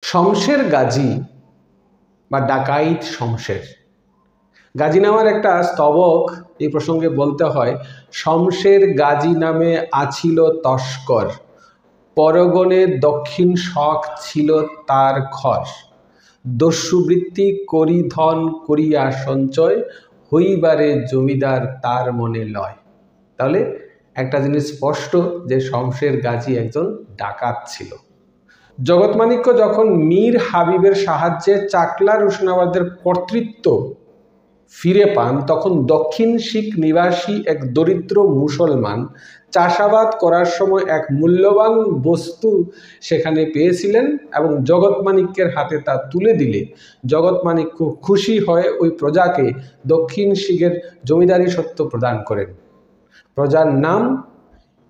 শমশের গাজী বা ডাকাইত শমশের। গাজীনামার একটা স্তবক এই প্রসঙ্গে বলতে হয়, শমশের গাজী নামে আছিল তস্কর, পরগণে দক্ষিণ শখ ছিল তার খর, দস্যুবৃত্তি করি ধন করিয়া সঞ্চয়, হইবারে জমিদার তার মনে লয়। তাহলে একটা জিনিস স্পষ্ট যে শমশের গাজী একজন ডাকাত ছিল। জগৎমাণিক্য যখন মীর হাবিবের সাহায্যে চাকলা রোশনাবাদের কর্তৃত্ব ফিরে পান, তখন দক্ষিণ শিখ নিবাসী এক দরিদ্র মুসলমান চাষাবাদ করার সময় এক মূল্যবান বস্তু সেখানে পেয়েছিলেন এবং জগৎমাণিক্যের হাতে তা তুলে দিলে জগৎমাণিক্য খুশি হয়ে ওই প্রজাকে দক্ষিণ শিখের জমিদারি সত্ত্ব প্রদান করেন। প্রজার নাম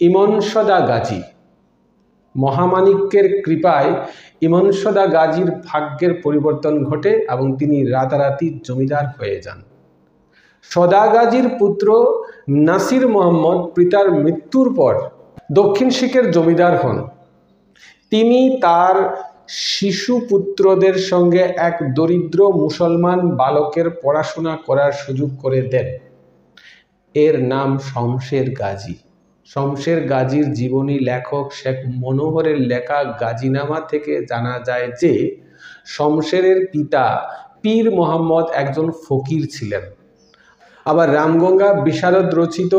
ইমনসদা গাজী। মহামাণিক্যের কৃপায় ইমনসদা গাজীর ভাগ্যের পরিবর্তন ঘটে এবং তিনি রাতারাতি জমিদার হয়ে যান। সদা গাজীর পুত্র নাসির মোহাম্মদ পিতার মৃত্যুর পর দক্ষিণ শিখের জমিদার হন। তিনি তার শিশু পুত্রদের সঙ্গে এক দরিদ্র মুসলমান বালকের পড়াশোনা করার সুযোগ করে দেন। এর নাম শমশের গাজী। শমশের গাজীর জীবনী লেখক শেখ মনোহরের লেখা গাজীনামা থেকে জানা যায় যে শমশেরের পিতা পীর মোহাম্মদ একজন ফকির ছিলেন। আবার রামগঙ্গা বিশারদ রচিত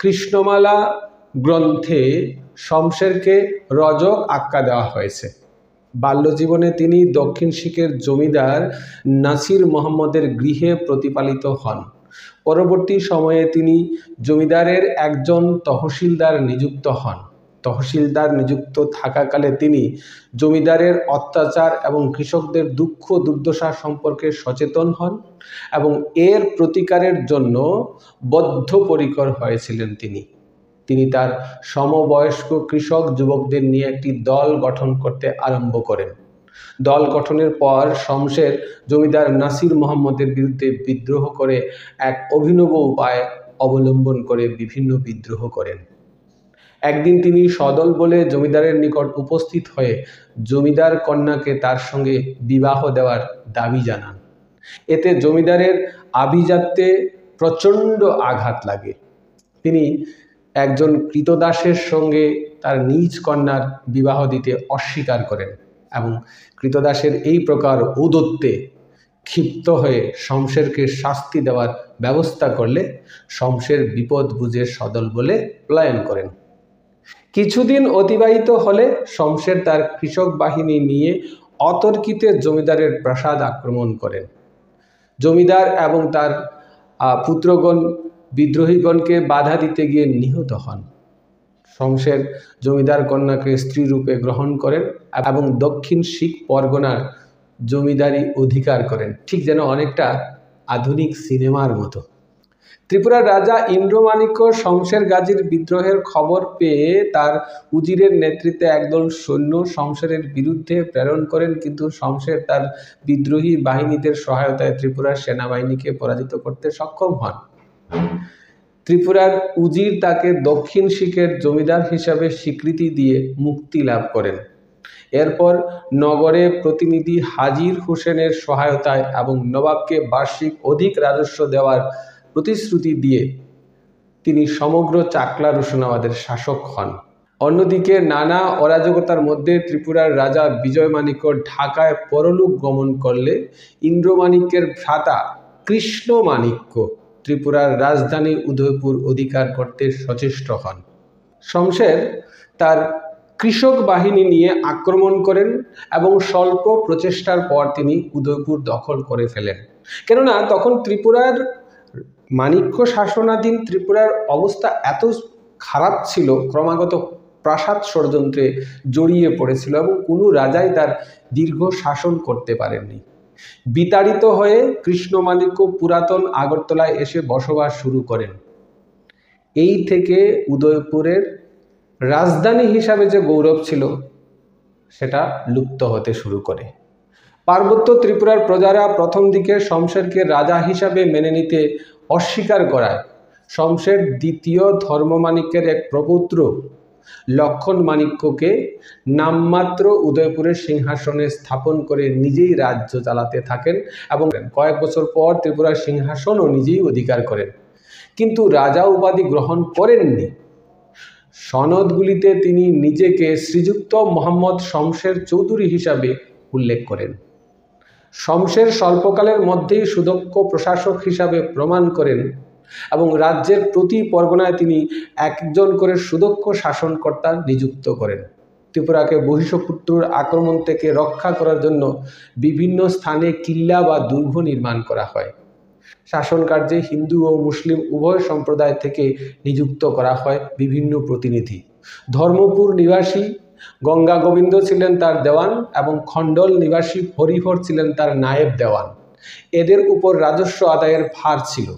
কৃষ্ণমালা গ্রন্থে শমশেরকে রজক আখ্যা দেওয়া হয়েছে। বাল্যজীবনে তিনি দক্ষিণ শিখের জমিদার নাসির মোহাম্মদের গৃহে প্রতিপালিত হন। পরবর্তী সময়ে তিনি জমিদারের একজন তহসিলদার নিযুক্ত হন। তহসিলদার নিযুক্ত থাকাকালে তিনি জমিদারের অত্যাচার এবং কৃষকদের দুঃখ দুর্দশা সম্পর্কে সচেতন হন এবং এর প্রতিকারের জন্য বদ্ধপরিকর হয়েছিলেন। তিনি তার সমবয়স্ক কৃষক যুবকদের নিয়ে একটি দল গঠন করতে আরম্ভ করেন। দল গঠনের পর শমশের জমিদার নাসির মোহাম্মদের বিরুদ্ধে বিদ্রোহ করে এক অভিনব উপায় অবলম্বন করে বিভিন্ন বিদ্রোহ করেন। একদিন তিনি সদল বলে জমিদারের নিকট উপস্থিত হয়ে জমিদার কন্যাকে তার সঙ্গে বিবাহ দেওয়ার দাবি জানান। এতে জমিদারের আভিজাত্যে প্রচণ্ড আঘাত লাগে। তিনি একজন কৃতদাসের সঙ্গে তার নিজ কন্যার বিবাহ দিতে অস্বীকার করেন এবং কৃতদাসের এই প্রকার ঔদ্ধত্যে ক্ষিপ্ত হয়ে শমশেরকে শাস্তি দেওয়ার ব্যবস্থা করলে শমশের বিপদ বুঝে সদল বলে পলায়ন করেন। কিছুদিন অতিবাহিত হলে শমশের তার কৃষক বাহিনী নিয়ে অতর্কিতে জমিদারের প্রাসাদ আক্রমণ করেন। জমিদার এবং তার পুত্রগণ বিদ্রোহীগণকে বাধা দিতে গিয়ে নিহত হন। শমশের জমিদার কন্যাকে স্ত্রী রূপে গ্রহণ করেন এবং দক্ষিণ শিখ পরগনার জমিদারি অধিকার করেন, ঠিক যেন অনেকটা আধুনিক সিনেমার মতো। ত্রিপুরার রাজা ইন্দ্রমাণিক্য শমশের গাজীর বিদ্রোহের খবর পেয়ে তার উজিরের নেতৃত্বে একদল সৈন্য শমশেরের বিরুদ্ধে প্রেরণ করেন, কিন্তু শমশের তার বিদ্রোহী বাহিনীদের সহায়তায় ত্রিপুরার সেনাবাহিনীকে পরাজিত করতে সক্ষম হন। ত্রিপুরার উজির তাকে দক্ষিণ শিখের জমিদার হিসাবে স্বীকৃতি দিয়ে মুক্তি লাভ করেন। এরপর নগরে প্রতিনিধি হাজির হোসেনের সহায়তায় এবং নবাবকে বার্ষিক অধিক রাজস্ব দেওয়ার প্রতিশ্রুতি দিয়ে তিনি সমগ্র চাকলা রোশনাবাদের শাসক হন। অন্যদিকে নানা অরাজকতার মধ্যে ত্রিপুরার রাজা বিজয়মাণিক্য ঢাকায় পরলোক গমন করলে ইন্দ্রমাণিক্যের ভ্রাতা কৃষ্ণমাণিক্য ত্রিপুরার রাজধানী উদয়পুর অধিকার করতে সচেষ্ট হন। শমশের তার কৃষক বাহিনী নিয়ে আক্রমণ করেন এবং স্বল্প প্রচেষ্টার পর তিনি উদয়পুর দখল করে ফেলেন। কেননা তখন ত্রিপুরার মাণিক্য শাসনাধীন ত্রিপুরার অবস্থা এত খারাপ ছিল, ক্রমাগত প্রাসাদ ষড়যন্ত্রে জড়িয়ে পড়েছিল এবং কোনো রাজাই তার দীর্ঘ শাসন করতে পারেননি। বিতাড়িত হয়ে কৃষ্ণমাণিক্য পুরাতন আগরতলায় এসে বসবাস শুরু করেন। এই থেকে উদয়পুরের রাজধানী হিসাবে যে গৌরব ছিল সেটা লুপ্ত হতে শুরু করে। পার্বত্য ত্রিপুরার প্রজারা প্রথম দিকে শমশেরকে রাজা হিসাবে মেনে নিতে অস্বীকার করায় শমশের দ্বিতীয় ধর্মমাণিক্যের এক প্রপৌত্র লক্ষণ মাণিক্যকে নামমাত্র উদয়পুরের সিংহাসনে স্থাপন করে নিজেই রাজ্য চালাতে থাকেন এবং কয়েক বছর পর ত্রিপুরার সিংহাসনও নিজেই অধিকার করেন, কিন্তু রাজা উপাধি গ্রহণ করেননি। সনদগুলিতে তিনি নিজেকে শ্রীযুক্ত মোহাম্মদ শমশের চৌধুরী হিসাবে উল্লেখ করেন। শমশের স্বল্পকালের মধ্যেই সুদক্ষ প্রশাসক হিসাবে প্রমাণ করেন এবং রাজ্যের প্রতি পরগনায় তিনি একজন করে সুদক্ষ শাসনকর্তা নিযুক্ত করেন। ত্রিপুরাকে বহিঃশত্রুর আক্রমণ থেকে রক্ষা করার জন্য বিভিন্ন স্থানে কিল্লা বা দুর্গ নির্মাণ করা হয়। শাসন কার্যে হিন্দু ও মুসলিম উভয় সম্প্রদায় থেকে নিযুক্ত করা হয় বিভিন্ন প্রতিনিধি। ধর্মপুর নিবাসী গঙ্গা গোবিন্দ ছিলেন তার দেওয়ান এবং খণ্ডল নিবাসী হরিহর ছিলেন তার নায়েব দেওয়ান। এদের উপর রাজস্ব আদায়ের ভার ছিল।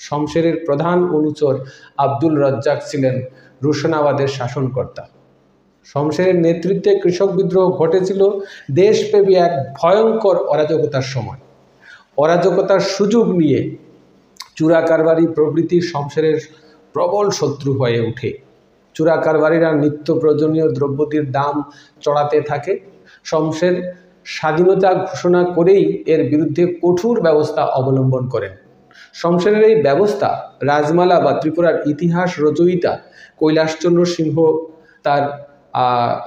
শমশেরের প্রধান অনুচর আব্দুল রাজ্জাক ছিলেন রোশনাবাদের শাসনকর্তা। শমশেরের নেতৃত্বে কৃষক বিদ্রোহ ঘটেছিল দেশব্যাপী এক ভয়ঙ্কর অরাজকতার সময়। অরাজকতার সুযোগ নিয়ে চূড়া কারবারি প্রভৃতি শমশেরের প্রবল শত্রু হয়ে ওঠে। চূড়া কারবারিরা নিত্য প্রয়োজনীয় দ্রব্যটির দাম চড়াতে থাকে। শমশের স্বাধীনতা ঘোষণা করেই এর বিরুদ্ধে কঠোর ব্যবস্থা অবলম্বন করেন। শমশেরের এই ব্যবস্থা রাজমালা বা ত্রিপুরার ইতিহাস রচয়িতা কৈলাসচন্দ্র সিংহ তার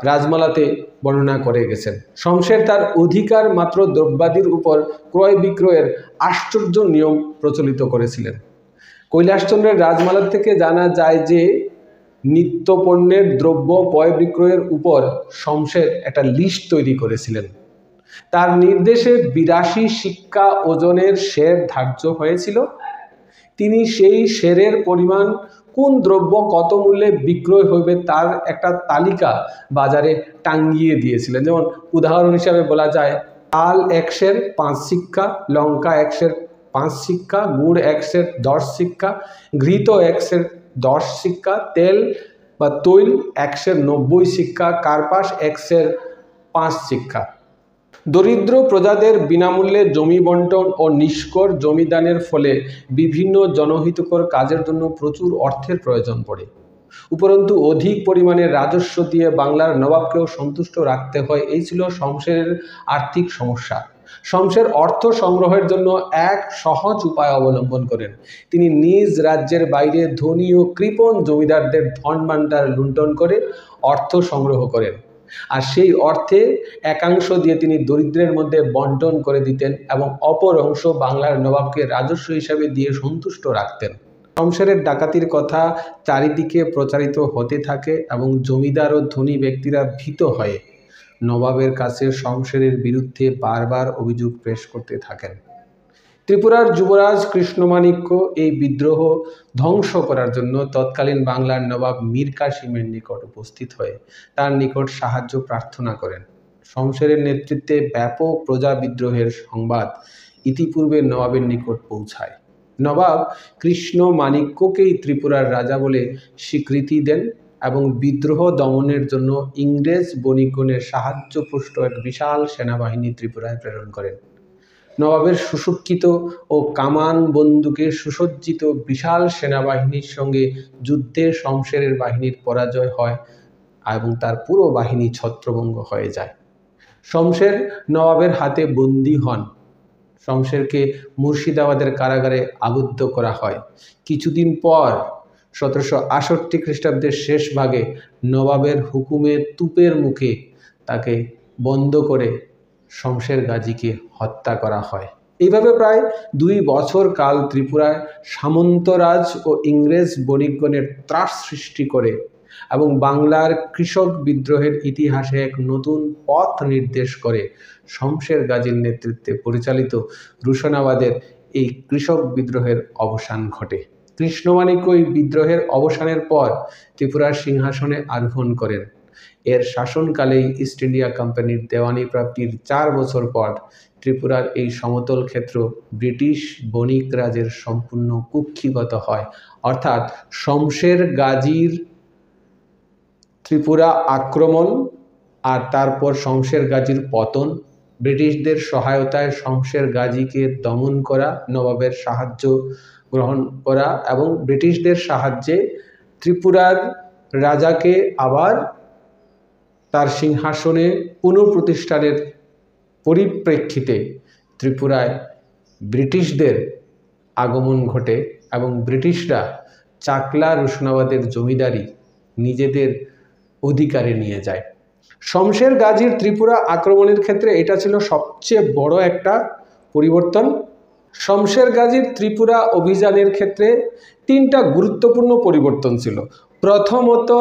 রাজমালাতে বর্ণনা করে গেছেন। শমশের তার অধিকার মাত্র দ্রব্যাদির উপর ক্রয় বিক্রয়ের আশ্চর্য নিয়ম প্রচলিত করেছিলেন। কৈলাসচন্দ্রের রাজমালা থেকে জানা যায় যে নিত্যপণ্যের দ্রব্য ক্রয় বিক্রয়ের উপর শমশের একটা লিস্ট তৈরি করেছিলেন। তার নির্দেশে 82 সিক্কা ওজনের শের ধার্য হয়েছিল। তিনি সেই শেরের পরিমাণ, কোন দ্রব্য কত মূল্যে বিক্রয় হইবে তার একটা তালিকা বাজারে টাঙ্গিয়ে দিয়েছিলেন। যেমন উদাহরণ হিসাবে বলা যায়, তাল 1 সের 5 সিক্কা, লঙ্কা 1 সের 5 সিক্কা, গুড় 1 সের 10 সিক্কা, ঘৃত 1 সের 10 সিক্কা, তেল বা তৈল 1 সের 90 সিক্কা, কার্পাস 1 সের 5 সিক্কা। দরিদ্র প্রজাদের বিনামূল্যে জমি বন্টন ও নিষ্কর জমিদানের ফলে বিভিন্ন জনহিতকর কাজের জন্য প্রচুর অর্থের প্রয়োজন পড়ে। উপরন্তু অধিক পরিমাণে রাজস্ব দিয়ে বাংলার নবাবকেও সন্তুষ্ট রাখতে হয়, এই ছিল শমশেরের আর্থিক সমস্যা। শমশের অর্থ সংগ্রহের জন্য এক সহজ উপায় অবলম্বন করেন। তিনি নিজ রাজ্যের বাইরে ধনী ও কৃপণ জমিদারদের ধন ভাণ্ডার লুণ্ঠন করে অর্থ সংগ্রহ করেন, আর সেই অর্থে একাংশ দিয়ে তিনি দরিদ্রের মধ্যে বন্টন করে দিতেন এবং অপর অংশ বাংলার নবাবকে রাজস্ব হিসাবে দিয়ে সন্তুষ্ট রাখতেন। শমশেরের ডাকাতির কথা চারিদিকে প্রচারিত হতে থাকে এবং জমিদার ও ধনী ব্যক্তিরা ভীত হয়ে নবাবের কাছে শমশেরের বিরুদ্ধে বারবার অভিযোগ পেশ করতে থাকেন। ত্রিপুরার যুবরাজ কৃষ্ণমাণিক্য এই বিদ্রোহ ধ্বংস করার জন্য তৎকালীন বাংলার নবাব মীর কাসিমের নিকট উপস্থিত হয়ে তার নিকট সাহায্য প্রার্থনা করেন। শমশেরের নেতৃত্বে ব্যাপক প্রজা বিদ্রোহের সংবাদ ইতিপূর্বে নবাবের নিকট পৌঁছায়। নবাব কৃষ্ণমাণিক্যকেই ত্রিপুরার রাজা বলে স্বীকৃতি দেন এবং বিদ্রোহ দমনের জন্য ইংরেজ বণিকগণের সাহায্যপুষ্ট এক বিশাল সেনাবাহিনী ত্রিপুরায় প্রেরণ করেন। নবাবের সুশিক্ষিত ও কামান বন্দুকে সুসজ্জিত বিশাল সেনাবাহিনীর সঙ্গে যুদ্ধে শমশেরের বাহিনীর পরাজয় হয় এবং তার পুরো বাহিনী ছত্রভঙ্গ হয়ে যায়। শমশের নবাবের হাতে বন্দী হন। শমশেরকে মুর্শিদাবাদের কারাগারে আবদ্ধ করা হয়। কিছুদিন পর 1768 খ্রিস্টাব্দের শেষ ভাগে নবাবের হুকুমে তুপের মুখে তাকে বন্ধ করে শমশের গাজীকে হত্যা করা হয়। এইভাবে প্রায় 2 বছর কাল ত্রিপুরায় সামন্তরাজ ও ইংরেজ বণিকগণের ত্রাস সৃষ্টি করে এবং বাংলার কৃষক বিদ্রোহের ইতিহাসে এক নতুন পথ নির্দেশ করে শমশের গাজীর নেতৃত্বে পরিচালিত রোশনাবাদের এই কৃষক বিদ্রোহের অবসান ঘটে। কৃষ্ণমাণিক্য এই বিদ্রোহের অবসানের পর ত্রিপুরার সিংহাসনে আরোহণ করেন। এর শাসনকালেই ইস্ট ইন্ডিয়া কোম্পানির দেওয়ানি প্রাপ্তির 4 বছর পর ত্রিপুরার এই সমতল ক্ষেত্র ব্রিটিশ বণিক রাজের সম্পূর্ণ কুক্ষিগত হয়, অর্থাৎ শমশের গাজীর ত্রিপুরা আক্রমণ আর তারপর শমশের গাজীর পতন, ব্রিটিশদের সহায়তায় শমশের গাজীকে দমন করা, নবাবের সাহায্য গ্রহণ করা এবং ব্রিটিশদের সাহায্যে ত্রিপুরার রাজাকে আবার তার সিংহাসনে পুনঃপ্রতিষ্ঠানের পরিপ্রেক্ষিতে ত্রিপুরায় ব্রিটিশদের আগমন ঘটে এবং ব্রিটিশরা চাকলা রুশনাবাদের জমিদারি নিজেদের অধিকারে নিয়ে যায়। শমশের গাজীর ত্রিপুরা আক্রমণের ক্ষেত্রে এটা ছিল সবচেয়ে বড় একটা পরিবর্তন। শমশের গাজীর ত্রিপুরা অভিযানের ক্ষেত্রে তিনটা গুরুত্বপূর্ণ পরিবর্তন ছিল। প্রথমত,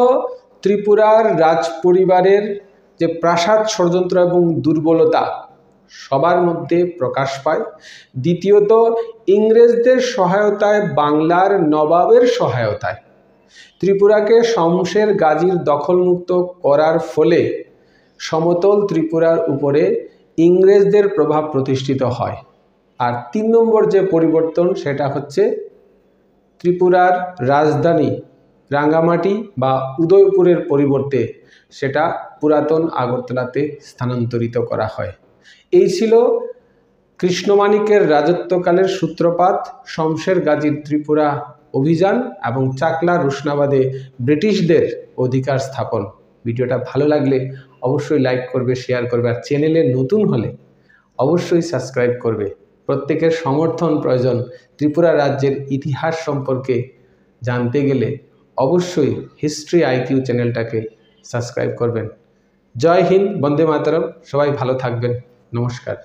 ত্রিপুরার রাজ পরিবারের যে প্রাসাদ ষড়যন্ত্র এবং দুর্বলতা সবার মধ্যে প্রকাশ পায়। দ্বিতীয়ত, ইংরেজদের সহায়তায় বাংলার নবাবের সহায়তায় ত্রিপুরাকে শমশের গাজীর দখলমুক্ত করার ফলে সমতল ত্রিপুরার উপরে ইংরেজদের প্রভাব প্রতিষ্ঠিত হয়। আর 3 নম্বর যে পরিবর্তন সেটা হচ্ছে ত্রিপুরার রাজধানী রাঙ্গামাটি বা উদয়পুরের পরিবর্তে সেটা পুরাতন আগরতলাতে স্থানান্তরিত করা হয়। এই ছিল কৃষ্ণমাণিক্যের রাজত্বকালের সূত্রপাত, শমশের গাজীর ত্রিপুরা অভিযান এবং চাকলা রুশনাবাদে ব্রিটিশদের অধিকার স্থাপন। ভিডিওটা ভালো লাগলে অবশ্যই লাইক করবে, শেয়ার করবে, আর চ্যানেলে নতুন হলে অবশ্যই সাবস্ক্রাইব করবে। প্রত্যেকের সমর্থন প্রয়োজন। ত্রিপুরা রাজ্যের ইতিহাস সম্পর্কে জানতে গেলে অবশ্যই হিস্ট্রি আইকিউ চ্যানেলটাকে সাবস্ক্রাইব করবেন। জয় হিন্দ, বন্দে মাতরম। সবাই ভালো থাকবেন। নমস্কার।